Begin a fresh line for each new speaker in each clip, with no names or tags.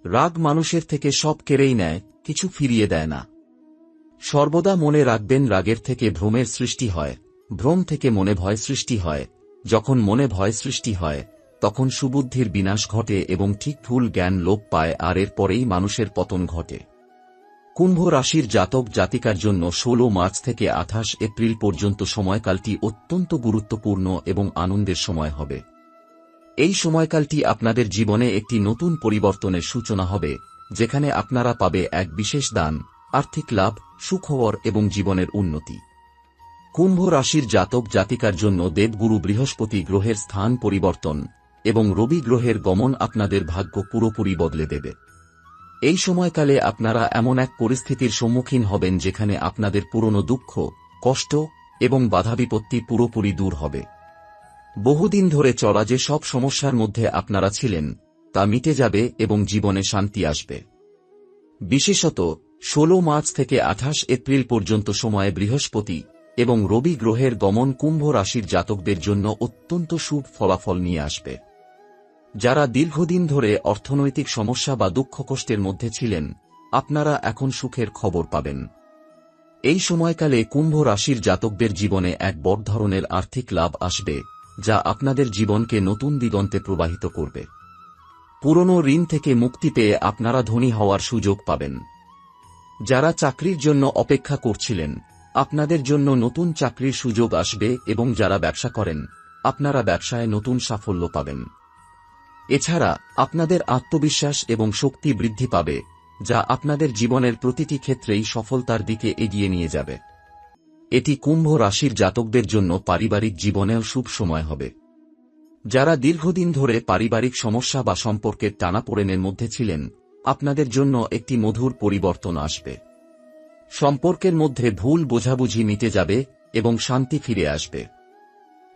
রাগ মানুষের থেকে সব কেড়েই নেয়, কিছু ফিরিয়ে দেয় না। সর্বদা মনে রাখবেন, রাগের থেকে ভ্রমের সৃষ্টি হয়, ভ্রম থেকে মনে ভয় সৃষ্টি হয়, যখন মনে ভয় সৃষ্টি হয় তখন সুবুদ্ধির বিনাশ ঘটে এবং ঠিক ভুল জ্ঞান লোপ পায়, আর এর পরেই মানুষের পতন ঘটে। কুম্ভ রাশির জাতক জাতিকার জন্য 16 মার্চ থেকে 28 এপ্রিল পর্যন্ত সময়কালটি অত্যন্ত গুরুত্বপূর্ণ এবং আনন্দের সময় হবে। এই সময়কালটি আপনাদের জীবনে একটি নতুন পরিবর্তনের সূচনা হবে, যেখানে আপনারা পাবে এক বিশেষ দান, আর্থিক লাভ, সুখবর এবং জীবনের উন্নতি। কুম্ভ রাশির জাতক জাতিকার জন্য দেবগুরু বৃহস্পতি গ্রহের স্থান পরিবর্তন এবং রবি গ্রহের গমন আপনাদের ভাগ্য পুরোপুরি বদলে দেবে। এই সময়কালে আপনারা এমন এক পরিস্থিতির সম্মুখীন হবেন যেখানে আপনাদের পুরনো দুঃখ, কষ্ট এবং বাধাবিপত্তি পুরোপুরি দূর হবে। বহুদিন ধরে চলা যে সব সমস্যার মধ্যে আপনারা ছিলেন তা মিটে যাবে এবং জীবনে শান্তি আসবে। বিশেষত 16 মার্চ থেকে 28 এপ্রিল পর্যন্ত সময়ে বৃহস্পতি এবং রবি গ্রহের গমন কুম্ভ রাশির জাতকদের জন্য অত্যন্ত শুভ ফলাফল নিয়ে আসবে। যারা দীর্ঘদিন ধরে অর্থনৈতিক সমস্যা বা দুঃখ কষ্টের মধ্যে ছিলেন, আপনারা এখন সুখের খবর পাবেন। এই সময়কালে কুম্ভ রাশির জাতকদের জীবনে এক বড় ধরনের আর্থিক লাভ আসবে, যা আপনাদের জীবনকে নতুন দিগন্তে প্রবাহিত করবে। পুরনো ঋণ থেকে মুক্তি পেয়ে আপনারা ধনী হওয়ার সুযোগ পাবেন। যারা চাকরির জন্য অপেক্ষা করছিলেন, আপনাদের জন্য নতুন চাকরির সুযোগ আসবে এবং যারা ব্যবসা করেন, আপনারা ব্যবসায় নতুন সাফল্য পাবেন। এছাড়া আপনাদের আত্মবিশ্বাস এবং শক্তি বৃদ্ধি পাবে, যা আপনাদের জীবনের প্রতিটি ক্ষেত্রেই সফলতার দিকে এগিয়ে নিয়ে যাবে। এটি কুম্ভ রাশির জাতকদের জন্য পারিবারিক জীবনেও শুভ সময় হবে। যারা দীর্ঘদিন ধরে পারিবারিক সমস্যা বা সম্পর্কের টানাপোড়েনের মধ্যে ছিলেন, আপনাদের জন্য একটি মধুর পরিবর্তন আসবে। সম্পর্কের মধ্যে ভুল বোঝাবুঝি মিটে যাবে এবং শান্তি ফিরে আসবে।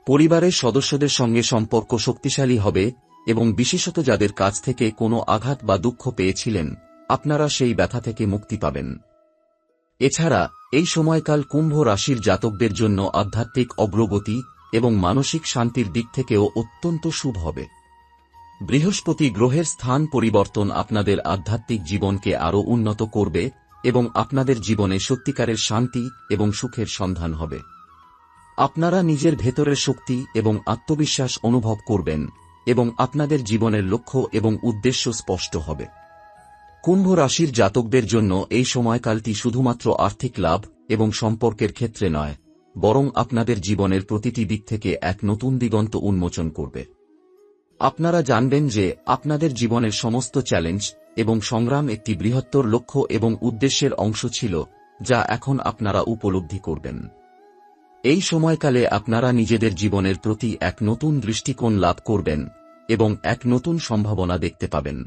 পরিবারের সদস্যদের সঙ্গে সম্পর্ক শক্তিশালী হবে এবং বিশেষত যাদের কাছ থেকে কোনো আঘাত বা দুঃখ পেয়েছিলেন, আপনারা সেই ব্যথা থেকে মুক্তি পাবেন। এছাড়া এই সময়কাল কুম্ভ রাশির জাতকদের জন্য আধ্যাত্মিক অগ্রগতি এবং মানসিক শান্তির দিক থেকেও অত্যন্ত শুভ হবে। বৃহস্পতি গ্রহের স্থান পরিবর্তন আপনাদের আধ্যাত্মিক জীবনকে আরও উন্নত করবে এবং আপনাদের জীবনে সত্যিকারের শান্তি এবং সুখের সন্ধান হবে। আপনারা নিজের ভেতরের শক্তি এবং আত্মবিশ্বাস অনুভব করবেন এবং আপনাদের জীবনের লক্ষ্য এবং উদ্দেশ্য স্পষ্ট হবে। কুম্ভ রাশির জাতকদের জন্য এই সময়কালটি শুধুমাত্র আর্থিক লাভ এবং সম্পর্কের ক্ষেত্রে নয়, বরং আপনাদের জীবনের প্রতিটি দিক থেকে এক নতুন দিগন্ত উন্মোচন করবে। আপনারা জানবেন যে আপনাদের জীবনের সমস্ত চ্যালেঞ্জ এবং সংগ্রাম একটি বৃহত্তর লক্ষ্য এবং উদ্দেশ্যের অংশ ছিল, যা এখন আপনারা উপলব্ধি করবেন। এই সময়কালে আপনারা নিজেদের জীবনের প্রতি এক নতুন দৃষ্টিকোণ লাভ করবেন এবং এক নতুন সম্ভাবনা দেখতে পাবেন।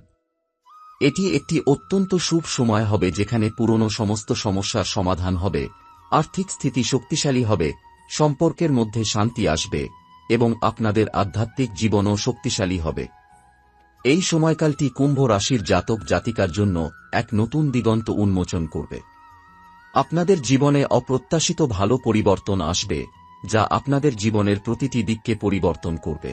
এটি একটি অত্যন্ত শুভ সময় হবে যেখানে পুরনো সমস্ত সমস্যার সমাধান হবে, আর্থিক স্থিতি শক্তিশালী হবে, সম্পর্কের মধ্যে শান্তি আসবে এবং আপনাদের আধ্যাত্মিক জীবনও শক্তিশালী হবে। এই সময়কালটি কুম্ভ রাশির জাতক জাতিকার জন্য এক নতুন দিগন্ত উন্মোচন করবে। আপনাদের জীবনে অপ্রত্যাশিত ভালো পরিবর্তন আসবে, যা আপনাদের জীবনের প্রতিটি দিককে পরিবর্তন করবে।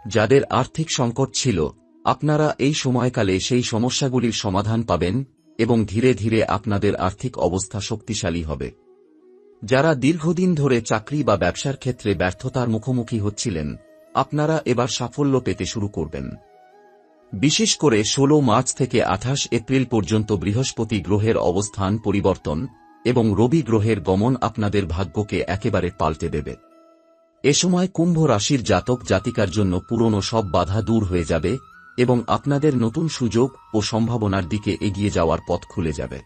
যাদের আর্থিক সংকট ছিল, আপনারা এই সময়কালে সেই সমস্যাগুলির সমাধান পাবেন এবং ধীরে ধীরে আপনাদের আর্থিক অবস্থা শক্তিশালী হবে। যারা দীর্ঘদিন ধরে চাকরি বা ব্যবসার ক্ষেত্রে ব্যর্থতার মুখোমুখি হচ্ছিলেন, আপনারা এবার সাফল্য পেতে শুরু করবেন। বিশেষ করে 16 মার্চ থেকে 28 এপ্রিল পর্যন্ত বৃহস্পতি গ্রহের অবস্থান পরিবর্তন এবং রবি গ্রহের গমন আপনাদের ভাগ্যকে একেবারে পাল্টে দেবে। এ সময় কুম্ভ রাশির জাতক জাতিকার জন্য পুরনো সব বাধা দূর হয়ে যাবে এবং আপনাদের নতুন সুযোগ ও সম্ভাবনার দিকে এগিয়ে যাওয়ার পথ খুলে যাবে।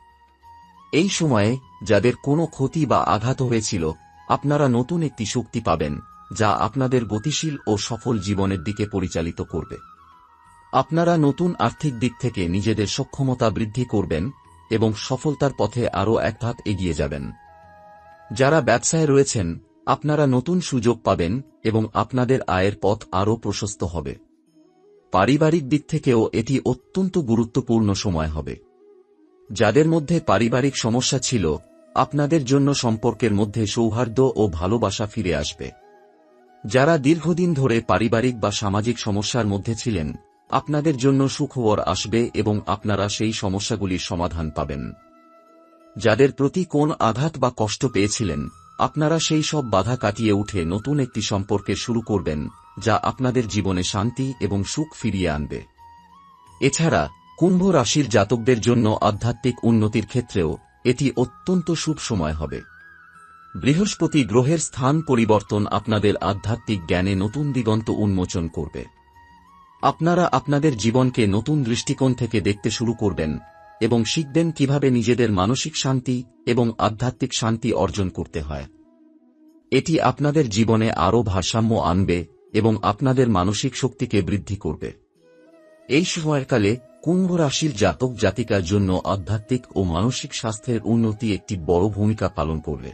এই সময়ে যাদের কোনো ক্ষতি বা আঘাত হয়েছিল, আপনারা নতুন একটি শক্তি পাবেন, যা আপনাদের গতিশীল ও সফল জীবনের দিকে পরিচালিত করবে। আপনারা নতুন আর্থিক দিক থেকে নিজেদের সক্ষমতা বৃদ্ধি করবেন এবং সফলতার পথে আরও এক ধাপ এগিয়ে যাবেন। যারা ব্যবসায় রয়েছেন, আপনারা নতুন সুযোগ পাবেন এবং আপনাদের আয়ের পথ আরও প্রশস্ত হবে। পারিবারিক দিক থেকেও এটি অত্যন্ত গুরুত্বপূর্ণ সময় হবে। যাদের মধ্যে পারিবারিক সমস্যা ছিল, আপনাদের জন্য সম্পর্কের মধ্যে সৌহার্দ্য ও ভালোবাসা ফিরে আসবে। যারা দীর্ঘদিন ধরে পারিবারিক বা সামাজিক সমস্যার মধ্যে ছিলেন, আপনাদের জন্য সুখবর আসবে এবং আপনারা সেই সমস্যাগুলির সমাধান পাবেন। যাদের প্রতি কোন আঘাত বা কষ্ট পেয়েছিলেন, আপনারা সেই সব বাধা কাটিয়ে উঠে নতুন একটি সম্পর্কে শুরু করবেন, যা আপনাদের জীবনে শান্তি এবং সুখ ফিরিয়ে আনবে। এছাড়া কুম্ভ রাশির জাতকদের জন্য আধ্যাত্মিক উন্নতির ক্ষেত্রেও এটি অত্যন্ত শুভ সময় হবে। বৃহস্পতি গ্রহের স্থান পরিবর্তন আপনাদের আধ্যাত্মিক জ্ঞানে নতুন দিগন্ত উন্মোচন করবে। আপনারা আপনাদের জীবনকে নতুন দৃষ্টিকোণ থেকে দেখতে শুরু করবেন এবং শিখবেন কিভাবে নিজেদের মানসিক শান্তি এবং আধ্যাত্মিক শান্তি অর্জন করতে হয়। এটি আপনাদের জীবনে আরও ভারসাম্য আনবে এবং আপনাদের মানসিক শক্তিকে বৃদ্ধি করবে। এই সময়কালে কুম্ভ রাশির জাতক জাতিকার জন্য আধ্যাত্মিক ও মানসিক স্বাস্থ্যের উন্নতি একটি বড় ভূমিকা পালন করবে।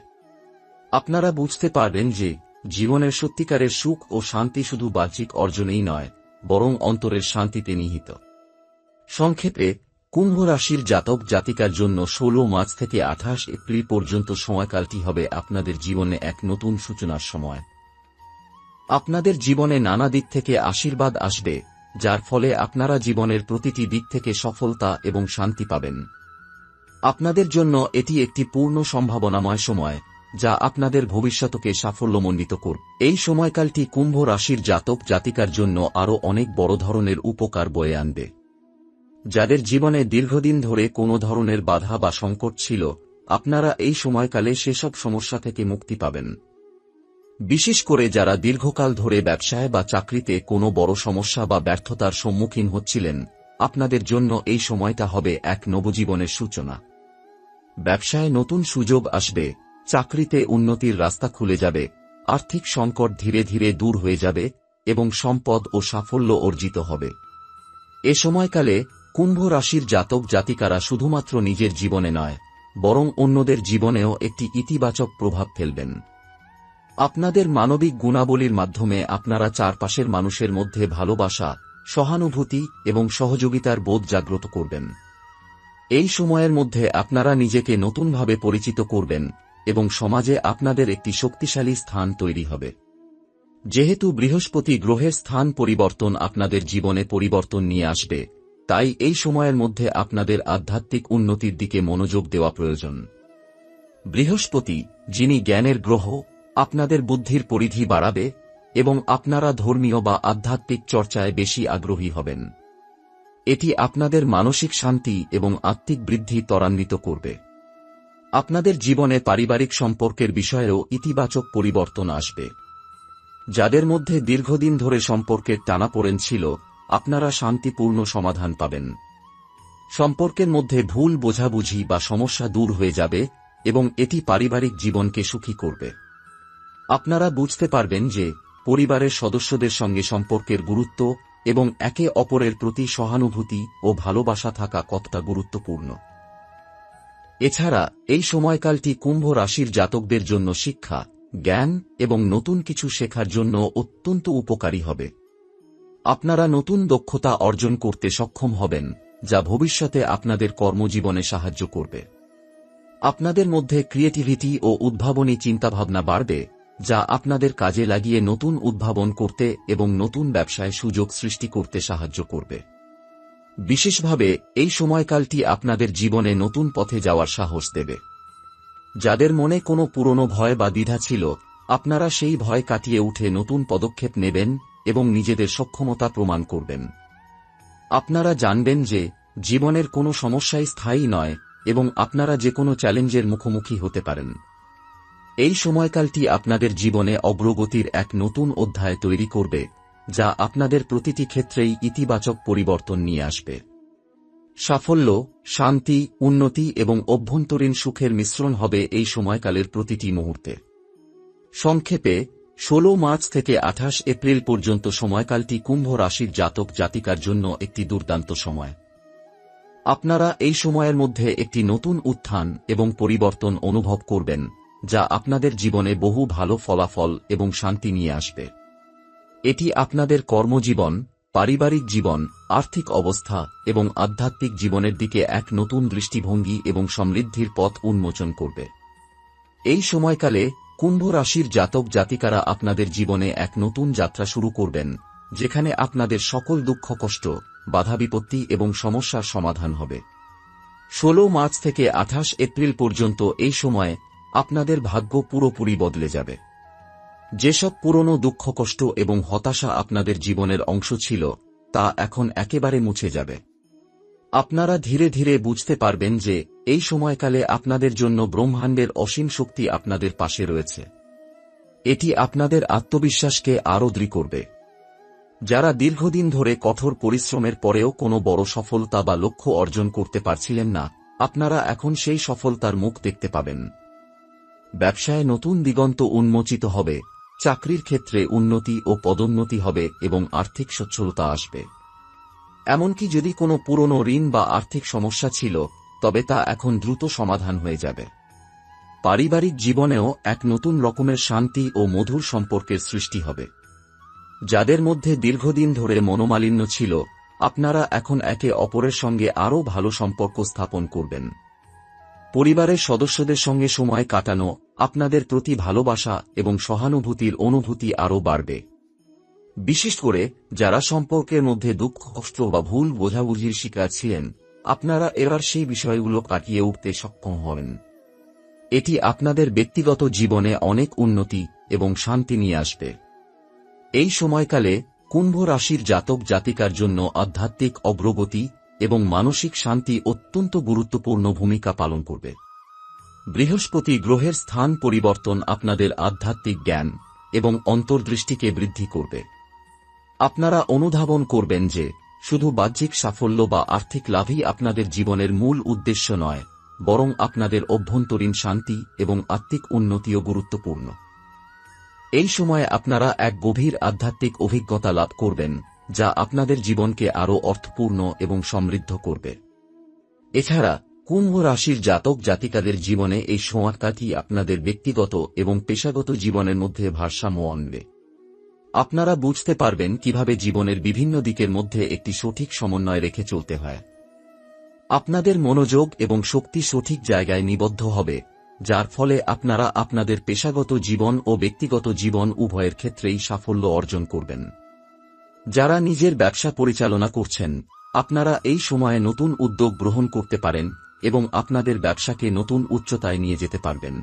আপনারা বুঝতে পারবেন যে জীবনের সত্যিকারের সুখ ও শান্তি শুধু বাহ্যিক অর্জনেই নয়, বরং অন্তরের শান্তিতে নিহিত। সংক্ষেপে, কুম্ভ রাশির জাতক জাতিকার জন্য 16 মার্চ থেকে 28 এপ্রিল পর্যন্ত সময়কালটি হবে আপনাদের জীবনে এক নতুন সূচনার সময়। আপনাদের জীবনে নানা দিক থেকে আশীর্বাদ আসবে, যার ফলে আপনারা জীবনের প্রতিটি দিক থেকে সফলতা এবং শান্তি পাবেন। আপনাদের জন্য এটি একটি পূর্ণ সম্ভাবনাময় সময়, যা আপনাদের ভবিষ্যতকে সাফল্যমণ্ডিত করবে। এই সময়কালটি কুম্ভ রাশির জাতক জাতিকার জন্য আরও অনেক বড় ধরনের উপকার বয়ে আনবে। যাদের জীবনে দীর্ঘদিন ধরে কোনো ধরনের বাধা বা সংকট ছিল, আপনারা এই সময়কালে সেসব সমস্যা থেকে মুক্তি পাবেন। বিশেষ করে যারা দীর্ঘকাল ধরে ব্যবসায় বা চাকরিতে কোনো বড় সমস্যা বা ব্যর্থতার সম্মুখীন হচ্ছিলেন, আপনাদের জন্য এই সময়টা হবে এক নবজীবনের সূচনা। ব্যবসায় নতুন সুযোগ আসবে, চাকরিতে উন্নতির রাস্তা খুলে যাবে, আর্থিক সংকট ধীরে ধীরে দূর হয়ে যাবে এবং সম্পদ ও সাফল্য অর্জিত হবে। এ সময়কালে কুম্ভ রাশির জাতক জাতিকারা শুধুমাত্র নিজের জীবনে নয়, বরং অন্যদের জীবনেও একটি ইতিবাচক প্রভাব ফেলবেন। আপনাদের মানবিক গুণাবলীর মাধ্যমে আপনারা চারপাশের মানুষের মধ্যে ভালোবাসা, সহানুভূতি এবং সহযোগিতার বোধ জাগ্রত করবেন। এই সময়ের মধ্যে আপনারা নিজেকে নতুনভাবে পরিচিত করবেন এবং সমাজে আপনাদের একটি শক্তিশালী স্থান তৈরি হবে। যেহেতু বৃহস্পতি গ্রহের স্থান পরিবর্তন আপনাদের জীবনে পরিবর্তন নিয়ে আসবে, তাই এই সময়ের মধ্যে আপনাদের আধ্যাত্মিক উন্নতির দিকে মনোযোগ দেওয়া প্রয়োজন। বৃহস্পতি, যিনি জ্ঞানের গ্রহ, আপনাদের বুদ্ধির পরিধি বাড়াবে এবং আপনারা ধর্মীয় বা আধ্যাত্মিক চর্চায় বেশি আগ্রহী হবেন। এটি আপনাদের মানসিক শান্তি এবং আত্মিক বৃদ্ধি ত্বরান্বিত করবে। আপনাদের জীবনে পারিবারিক সম্পর্কের বিষয়েও ইতিবাচক পরিবর্তন আসবে। যাদের মধ্যে দীর্ঘদিন ধরে সম্পর্কের টানাপোড়েন ছিল, আপনারা শান্তিপূর্ণ সমাধান পাবেন। সম্পর্কের মধ্যে ভুল বোঝাবুঝি বা সমস্যা দূর হয়ে যাবে এবং এটি পারিবারিক জীবনকে সুখী করবে। আপনারা বুঝতে পারবেন যে পরিবারের সদস্যদের সঙ্গে সম্পর্কের গুরুত্ব এবং একে অপরের প্রতি সহানুভূতি ও ভালোবাসা থাকা কতটা গুরুত্বপূর্ণ। এছাড়া এই সময়কালটি কুম্ভ রাশির জাতকদের জন্য শিক্ষা, জ্ঞান এবং নতুন কিছু শেখার জন্য অত্যন্ত উপকারী হবে। আপনারা নতুন দক্ষতা অর্জন করতে সক্ষম হবেন, যা ভবিষ্যতে আপনাদের কর্মজীবনে সাহায্য করবে। আপনাদের মধ্যে ক্রিয়েটিভিটি ও উদ্ভাবনী চিন্তাভাবনা বাড়বে, যা আপনাদের কাজে লাগিয়ে নতুন উদ্ভাবন করতে এবং নতুন ব্যবসায় সুযোগ সৃষ্টি করতে সাহায্য করবে। বিশেষভাবে এই সময়কালটি আপনাদের জীবনে নতুন পথে যাওয়ার সাহস দেবে। যাদের মনে কোনো পুরনো ভয় বা দ্বিধা ছিল, আপনারা সেই ভয় কাটিয়ে উঠে নতুন পদক্ষেপ নেবেন এবং নিজেদের সক্ষমতা প্রমাণ করবেন। আপনারা জানবেন যে জীবনের কোনো সমস্যাই স্থায়ী নয় এবং আপনারা যে কোনো চ্যালেঞ্জের মুখোমুখি হতে পারেন। এই সময়কালটি আপনাদের জীবনে অগ্রগতির এক নতুন অধ্যায় তৈরি করবে, যা আপনাদের প্রতিটি ক্ষেত্রেই ইতিবাচক পরিবর্তন নিয়ে আসবে। সাফল্য, শান্তি, উন্নতি এবং অভ্যন্তরীণ সুখের মিশ্রণ হবে এই সময়কালের প্রতিটি মুহূর্তে। সংক্ষেপে, 16 মার্চ থেকে 28 এপ্রিল পর্যন্ত সময়কালটি কুম্ভ রাশির জাতক জাতিকার জন্য একটি দুর্দান্ত সময়। আপনারা এই সময়ের মধ্যে একটি নতুন উত্থান এবং পরিবর্তন অনুভব করবেন, যা আপনাদের জীবনে বহু ভালো ফলাফল এবং শান্তি নিয়ে আসবে। এটি আপনাদের কর্মজীবন, পারিবারিক জীবন, আর্থিক অবস্থা এবং আধ্যাত্মিক জীবনের দিকে এক নতুন দৃষ্টিভঙ্গি এবং সমৃদ্ধির পথ উন্মোচন করবে। এই সময়কালে কুম্ভ রাশির জাতক জাতিকারা আপনাদের জীবনে এক নতুন যাত্রা শুরু করবেন, যেখানে আপনাদের সকল দুঃখ কষ্ট, বাধা বিপত্তি এবং সমস্যার সমাধান হবে। 16 মার্চ থেকে 28 এপ্রিল পর্যন্ত এই সময়ে আপনাদের ভাগ্য পুরোপুরি বদলে যাবে। যেসব পুরনো দুঃখ কষ্ট এবং হতাশা আপনাদের জীবনের অংশ ছিল, তা এখন একেবারে মুছে যাবে। আপনারা ধীরে ধীরে বুঝতে পারবেন যে এই সময়কালে আপনাদের জন্য ব্রহ্মাণ্ডের অসীম শক্তি আপনাদের পাশে রয়েছে। এটি আপনাদের আত্মবিশ্বাসকে আরও দৃঢ় করবে। যারা দীর্ঘদিন ধরে কঠোর পরিশ্রমের পরেও কোনো বড় সফলতা বা লক্ষ্য অর্জন করতে পারছিলেন না, আপনারা এখন সেই সফলতার মুখ দেখতে পাবেন। ব্যবসায় নতুন দিগন্ত উন্মোচিত হবে, চাকরির ক্ষেত্রে উন্নতি ও পদোন্নতি হবে এবং আর্থিক সচ্ছলতা আসবে। এমনকি যদি কোনো পুরনো ঋণ বা আর্থিক সমস্যা ছিল, তবে তা এখন দ্রুত সমাধান হয়ে যাবে। পারিবারিক জীবনেও এক নতুন রকমের শান্তি ও মধুর সম্পর্কের সৃষ্টি হবে। যাদের মধ্যে দীর্ঘদিন ধরে মনোমালিন্য ছিল, আপনারা এখন একে অপরের সঙ্গে আরও ভালো সম্পর্ক স্থাপন করবেন। পরিবারের সদস্যদের সঙ্গে সময় কাটানো, আপনাদের প্রতি ভালোবাসা এবং সহানুভূতির অনুভূতি আরও বাড়বে। বিশেষ করে যারা সম্পর্কের মধ্যে দুঃখ কষ্ট বা ভুল বোঝাবুঝির শিকার ছিলেন, আপনারা এবার সেই বিষয়গুলো কাটিয়ে উঠতে সক্ষম হবেন। এটি আপনাদের ব্যক্তিগত জীবনে অনেক উন্নতি এবং শান্তি নিয়ে আসবে। এই সময়কালে কুম্ভ রাশির জাতক জাতিকার জন্য আধ্যাত্মিক অগ্রগতি এবং মানসিক শান্তি অত্যন্ত গুরুত্বপূর্ণ ভূমিকা পালন করবে। বৃহস্পতি গ্রহের স্থান পরিবর্তন আপনাদের আধ্যাত্মিক জ্ঞান এবং অন্তর্দৃষ্টিকে বৃদ্ধি করবে। আপনারা অনুধাবন করবেন যে শুধু বাহ্যিক সাফল্য বা আর্থিক লাভই আপনাদের জীবনের মূল উদ্দেশ্য নয়, বরং আপনাদের অভ্যন্তরীণ শান্তি এবং আত্মিক উন্নতিও গুরুত্বপূর্ণ। এই সময়ে আপনারা এক গভীর আধ্যাত্মিক অভিজ্ঞতা লাভ করবেন, যা আপনাদের জীবনকে আরও অর্থপূর্ণ এবং সমৃদ্ধ করবে। এছাড়া কুম্ভ রাশির জাতক জাতিকাদের জীবনে এই সময়কালটি আপনাদের ব্যক্তিগত এবং পেশাগত জীবনের মধ্যে ভারসাম্য আনবে। আপনারা বুঝতে পারবেন কিভাবে জীবনের বিভিন্ন দিকের মধ্যে একটি সঠিক সমন্বয় রেখে চলতে হয়। আপনাদের মনোযোগ এবং শক্তি সঠিক জায়গায় নিবদ্ধ হবে, যার ফলে আপনারা আপনাদের পেশাগত জীবন ও ব্যক্তিগত জীবন উভয়ের ক্ষেত্রেই সাফল্য অর্জন করবেন। যারা নিজের ব্যবসা পরিচালনা করছেন, আপনারা এই সময়ে নতুন উদ্যোগ গ্রহণ করতে পারেন এবং আপনাদের ব্যবসাকে নতুন উচ্চতায় নিয়ে যেতে পারবেন।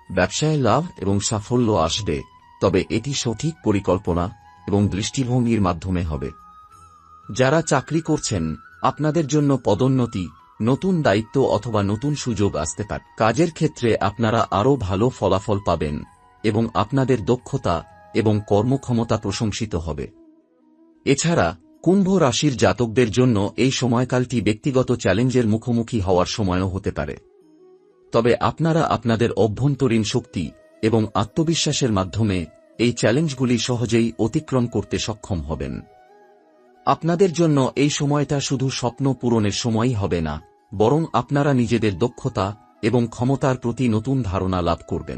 ব্যবসায় লাভ এবং সাফল্য আসবে, তবে এটি সঠিক পরিকল্পনা এবং দৃষ্টিভঙ্গির মাধ্যমে হবে। যারা চাকরি করছেন, আপনাদের জন্য পদোন্নতি, নতুন দায়িত্ব অথবা নতুন সুযোগ আসতে পারে। কাজের ক্ষেত্রে আপনারা আরও ভালো ফলাফল পাবেন এবং আপনাদের দক্ষতা এবং কর্মক্ষমতা প্রশংসিত হবে। এছাড়া কুম্ভ রাশির জাতকদের জন্য এই সময়কালটি ব্যক্তিগত চ্যালেঞ্জের মুখোমুখি হওয়ার সময়ও হতে পারে। তবে আপনারা আপনাদের অভ্যন্তরীণ শক্তি এবং আত্মবিশ্বাসের মাধ্যমে এই চ্যালেঞ্জগুলি সহজেই অতিক্রম করতে সক্ষম হবেন। আপনাদের জন্য এই সময়টা শুধু স্বপ্ন পূরণের সময়ই হবে না, বরং আপনারা নিজেদের দক্ষতা এবং ক্ষমতার প্রতি নতুন ধারণা লাভ করবেন।